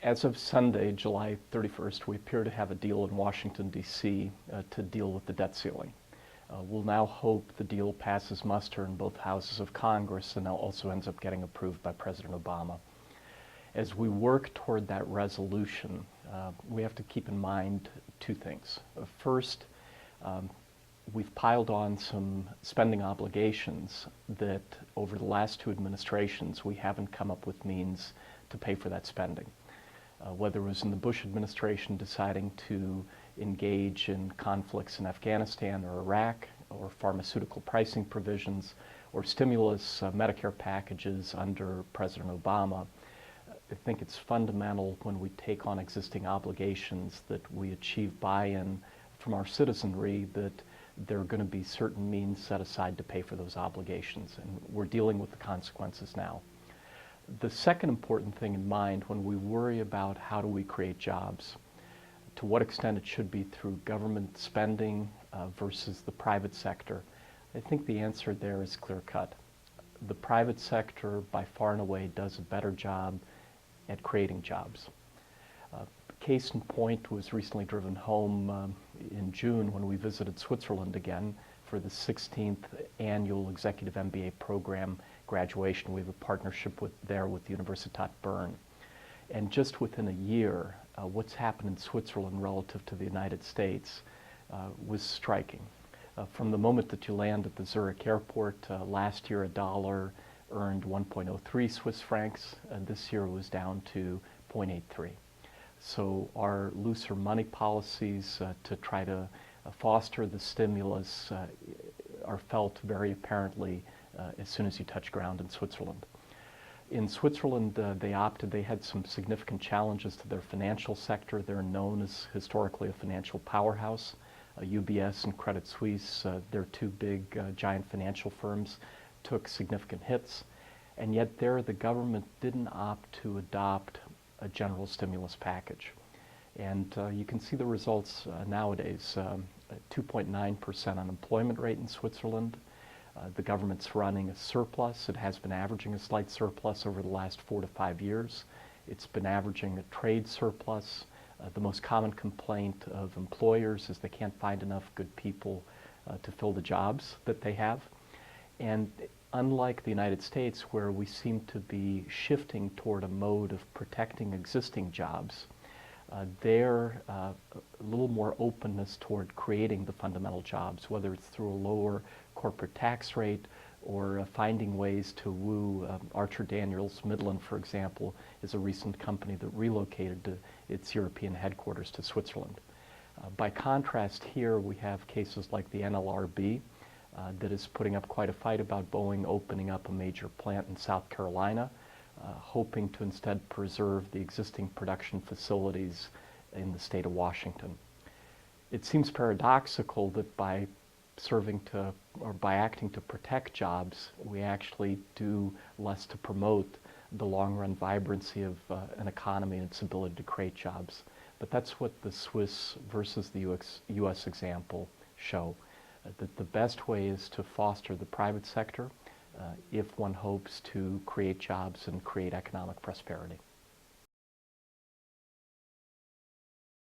As of Sunday, July 31st, we appear to have a deal in Washington, D.C. To deal with the debt ceiling. We'll now hope the deal passes muster in both houses of Congress and now also ends up getting approved by President Obama. As we work toward that resolution, we have to keep in mind two things. First, we've piled on some spending obligations that over the last two administrations we haven't come up with means to pay for that spending. Whether it was in the Bush administration deciding to engage in conflicts in Afghanistan or Iraq, or pharmaceutical pricing provisions, or stimulus Medicare packages under President Obama, I think it's fundamental when we take on existing obligations that we achieve buy-in from our citizenry that there are going to be certain means set aside to pay for those obligations, and we're dealing with the consequences now. The second important thing in mind when we worry about how do we create jobs, to what extent it should be through government spending versus the private sector, I think the answer there is clear-cut. The private sector by far and away does a better job at creating jobs. Case in point was recently driven home in June when we visited Switzerland again for the 16th annual Executive MBA program graduation. We have a partnership there with Universität Bern. And just within a year, what's happened in Switzerland relative to the United States was striking. From the moment that you land at the Zurich airport, last year a dollar earned 1.03 Swiss francs, and this year it was down to 0.83. So our looser money policies to try to foster the stimulus are felt very apparently as soon as you touch ground in Switzerland. In Switzerland, they had some significant challenges to their financial sector. They're known as historically a financial powerhouse. UBS and Credit Suisse, their two big giant financial firms, took significant hits, and yet there the government didn't opt to adopt a general stimulus package. And you can see the results nowadays. 2.9% unemployment rate in Switzerland. The government's running a surplus. It has been averaging a slight surplus over the last 4 to 5 years. It's been averaging a trade surplus. The most common complaint of employers is they can't find enough good people to fill the jobs that they have. And unlike the United States, where we seem to be shifting toward a mode of protecting existing jobs, there a little more openness toward creating the fundamental jobs, whether it's through a lower corporate tax rate or finding ways to woo. Archer Daniels Midland, for example, is a recent company that relocated to its European headquarters to Switzerland. By contrast, here we have cases like the NLRB that is putting up quite a fight about Boeing opening up a major plant in South Carolina, hoping to instead preserve the existing production facilities in the state of Washington. It seems paradoxical that by acting to protect jobs, we actually do less to promote the long-run vibrancy of an economy and its ability to create jobs. But that's what the Swiss versus the US example show. That the best way is to foster the private sector if one hopes to create jobs and create economic prosperity.